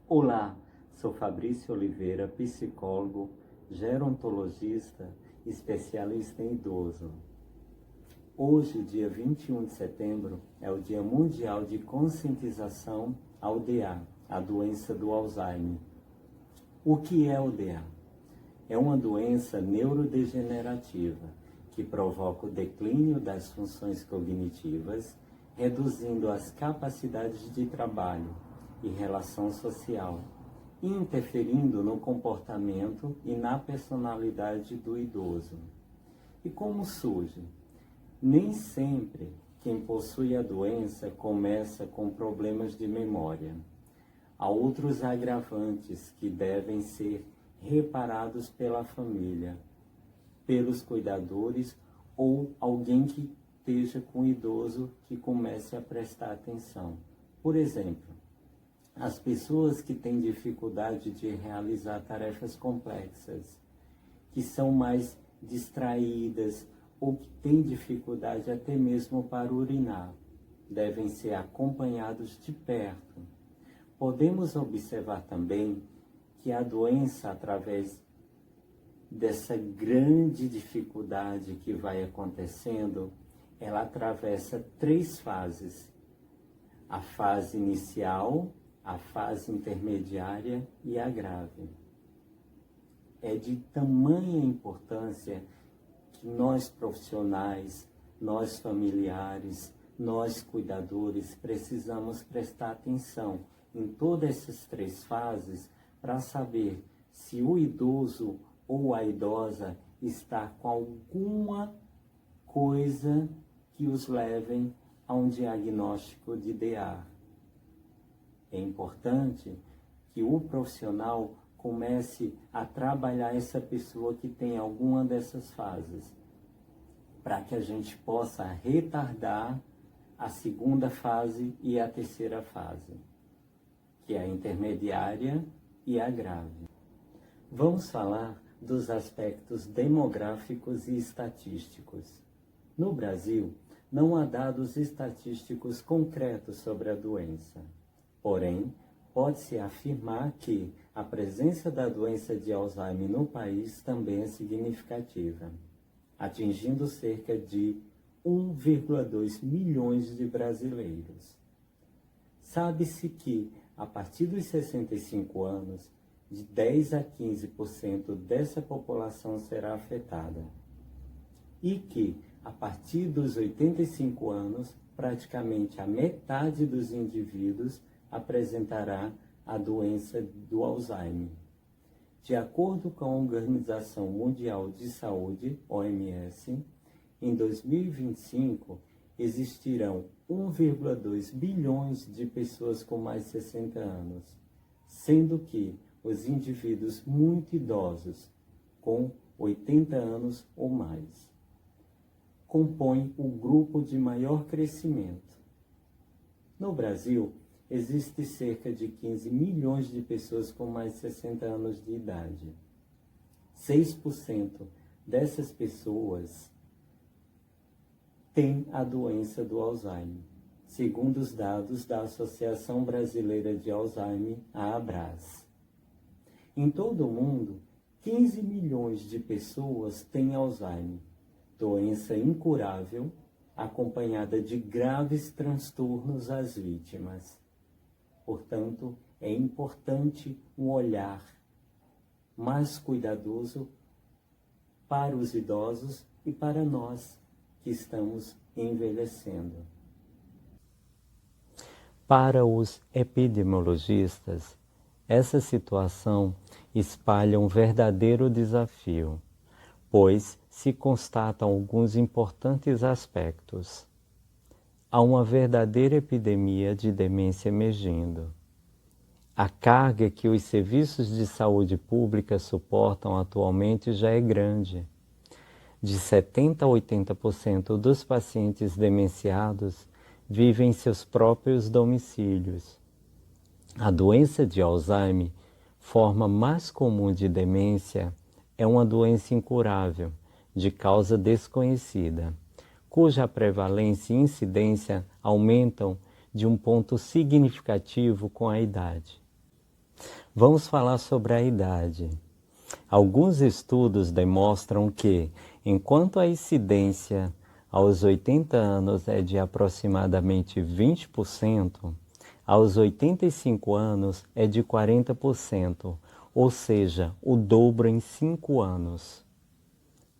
Olá, sou Fabrício Oliveira, psicólogo, gerontologista, especialista em idoso. Hoje, dia 21 de setembro, é o Dia Mundial de Conscientização ao DA, a doença do Alzheimer. O que é o DA? É uma doença neurodegenerativa que provoca o declínio das funções cognitivas, reduzindo as capacidades de trabalho e relação social, interferindo no comportamento e na personalidade do idoso. E como surge? Nem sempre quem possui a doença começa com problemas de memória. Há outros agravantes que devem ser reparados pela família, pelos cuidadores ou alguém que esteja com o idoso que comece a prestar atenção. Por exemplo, as pessoas que têm dificuldade de realizar tarefas complexas, que são mais distraídas ou que têm dificuldade até mesmo para urinar, devem ser acompanhados de perto. Podemos observar também que a doença, através dessa grande dificuldade que vai acontecendo, ela atravessa 3 fases. A fase inicial, a fase intermediária e a grave. É de tamanha importância que nós profissionais, nós familiares, nós cuidadores precisamos prestar atenção em todas essas 3 fases para saber se o idoso ou a idosa está com alguma coisa que os levem a um diagnóstico de DA. É importante que o profissional comece a trabalhar essa pessoa que tem alguma dessas fases, para que a gente possa retardar a 2ª fase e a 3ª fase, que é a intermediária e a grave. Vamos falar dos aspectos demográficos e estatísticos. No Brasil, não há dados estatísticos concretos sobre a doença. Porém, pode-se afirmar que a presença da doença de Alzheimer no país também é significativa, atingindo cerca de 1,2 milhões de brasileiros. Sabe-se que, a partir dos 65 anos, de 10 a 15% dessa população será afetada. E que, a partir dos 85 anos, praticamente a metade dos indivíduos apresentará a doença do Alzheimer. De acordo com a Organização Mundial de Saúde, OMS, em 2025 existirão 1,2 bilhões de pessoas com mais de 60 anos, sendo que os indivíduos muito idosos, com 80 anos ou mais, compõem o grupo de maior crescimento. No Brasil, existe cerca de 15 milhões de pessoas com mais de 60 anos de idade. 6% dessas pessoas têm a doença do Alzheimer, segundo os dados da Associação Brasileira de Alzheimer, a ABRAS. Em todo o mundo, 15 milhões de pessoas têm Alzheimer, doença incurável, acompanhada de graves transtornos às vítimas. Portanto, é importante um olhar mais cuidadoso para os idosos e para nós que estamos envelhecendo. Para os epidemiologistas, essa situação espalha um verdadeiro desafio, pois se constatam alguns importantes aspectos. Há uma verdadeira epidemia de demência emergindo. A carga que os serviços de saúde pública suportam atualmente já é grande. De 70% a 80% dos pacientes demenciados vivem em seus próprios domicílios. A doença de Alzheimer, forma mais comum de demência, é uma doença incurável, de causa desconhecida, cuja prevalência e incidência aumentam de um ponto significativo com a idade. Vamos falar sobre a idade. Alguns estudos demonstram que, enquanto a incidência aos 80 anos é de aproximadamente 20%, aos 85 anos é de 40%, ou seja, o dobro em 5 anos.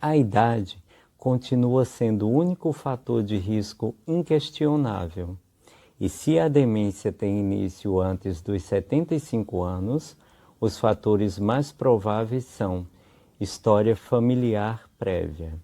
A idade continua sendo o único fator de risco inquestionável. E se a demência tem início antes dos 75 anos, os fatores mais prováveis são história familiar prévia.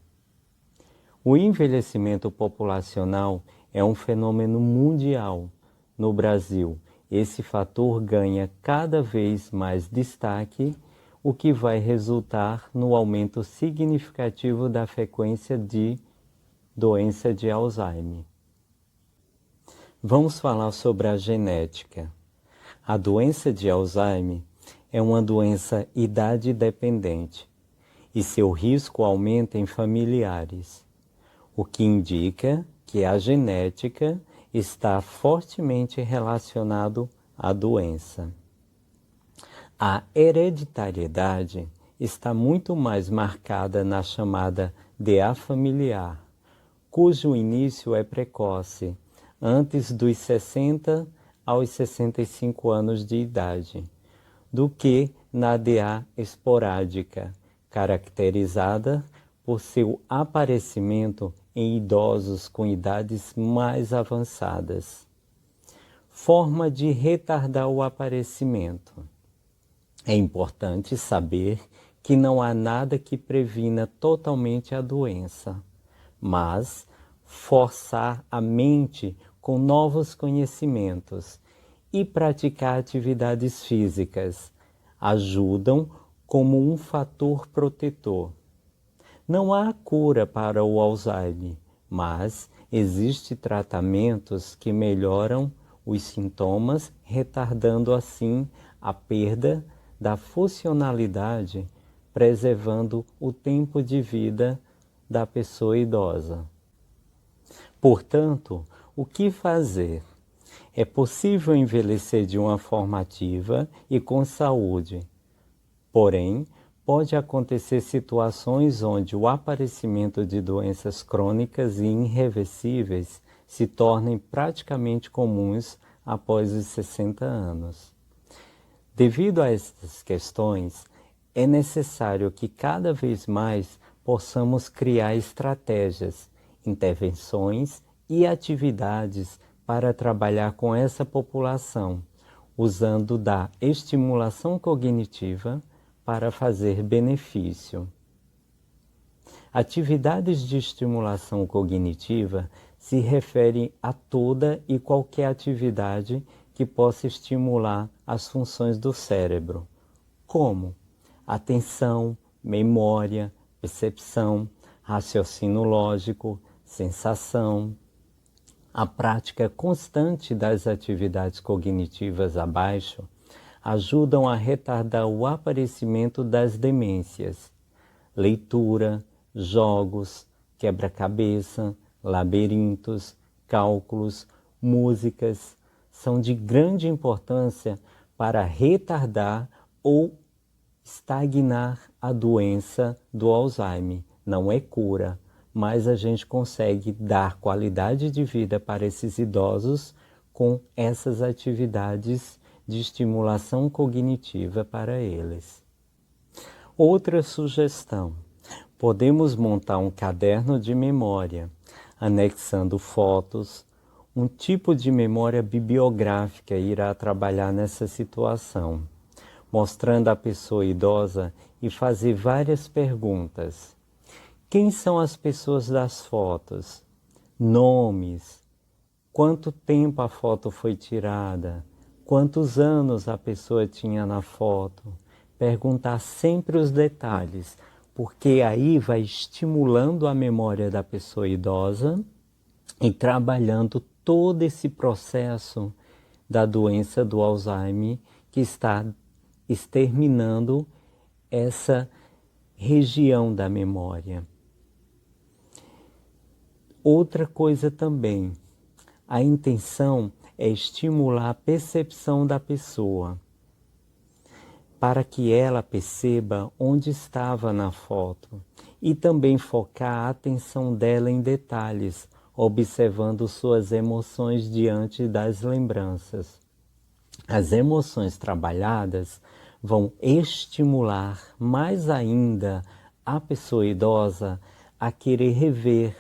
O envelhecimento populacional é um fenômeno mundial. No Brasil, esse fator ganha cada vez mais destaque, o que vai resultar no aumento significativo da frequência de doença de Alzheimer. Vamos falar sobre a genética. A doença de Alzheimer é uma doença idade dependente e seu risco aumenta em familiares, o que indica que a genética está fortemente relacionado à doença. A hereditariedade está muito mais marcada na chamada DA familiar, cujo início é precoce, antes dos 60 aos 65 anos de idade, do que na DA esporádica, caracterizada por seu aparecimento em idosos com idades mais avançadas. Forma de retardar o aparecimento. É importante saber que não há nada que previna totalmente a doença, mas forçar a mente com novos conhecimentos e praticar atividades físicas ajudam como um fator protetor. Não há cura para o Alzheimer, mas existem tratamentos que melhoram os sintomas, retardando assim a perda da funcionalidade, preservando o tempo de vida da pessoa idosa. Portanto, o que fazer? É possível envelhecer de uma forma ativa e com saúde. Porém, pode acontecer situações onde o aparecimento de doenças crônicas e irreversíveis se tornem praticamente comuns após os 60 anos. Devido a essas questões, é necessário que cada vez mais possamos criar estratégias, intervenções e atividades para trabalhar com essa população, usando da estimulação cognitiva para fazer benefício. Atividades de estimulação cognitiva se referem a toda e qualquer atividade que possa estimular as funções do cérebro, como atenção, memória, percepção, raciocínio lógico, sensação. A prática constante das atividades cognitivas abaixo ajudam a retardar o aparecimento das demências. Leitura, jogos, quebra-cabeça, labirintos, cálculos, músicas são de grande importância para retardar ou estagnar a doença do Alzheimer. Não é cura, mas a gente consegue dar qualidade de vida para esses idosos com essas atividades de estimulação cognitiva para eles. Outra sugestão: podemos montar um caderno de memória, anexando fotos. Um tipo de memória bibliográfica irá trabalhar nessa situação, mostrando a pessoa idosa e fazer várias perguntas. Quem são as pessoas das fotos? Nomes. Quanto tempo a foto foi tirada? Quantos anos a pessoa tinha na foto? Perguntar sempre os detalhes, porque aí vai estimulando a memória da pessoa idosa e trabalhando todo esse processo da doença do Alzheimer que está exterminando essa região da memória. Outra coisa também, a intenção é estimular a percepção da pessoa. para que ela perceba onde estava na foto e também focar a atenção dela em detalhes, observando suas emoções diante das lembranças. As emoções trabalhadas vão estimular mais ainda a pessoa idosa a querer rever,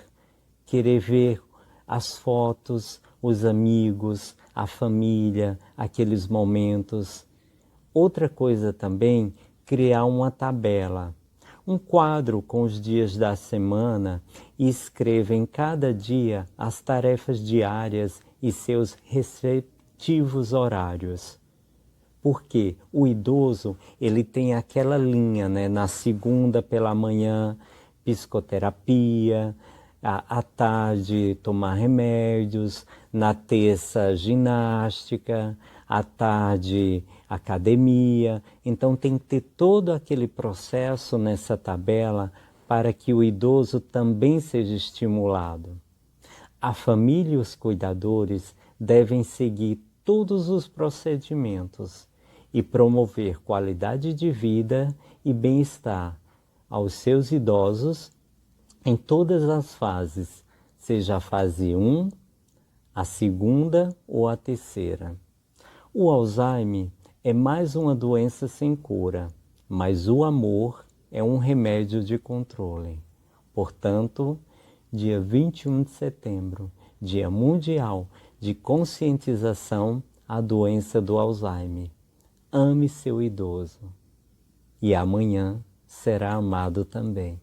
querer ver as fotos, os amigos, a família, aqueles momentos. Outra coisa também, criar uma tabela, um quadro com os dias da semana e escreva em cada dia as tarefas diárias e seus respectivos horários. Porque o idoso, ele tem aquela linha, né? Na segunda pela manhã, psicoterapia, à tarde tomar remédios, na terça ginástica, à tarde academia. Então tem que ter todo aquele processo nessa tabela para que o idoso também seja estimulado. A família e os cuidadores devem seguir todos os procedimentos e promover qualidade de vida e bem-estar aos seus idosos em todas as fases, seja a fase 1, a segunda ou a terceira. O Alzheimer é mais uma doença sem cura, mas o amor é um remédio de controle. Portanto, dia 21 de setembro, Dia Mundial de Conscientização à Doença do Alzheimer. Ame seu idoso e amanhã será amado também.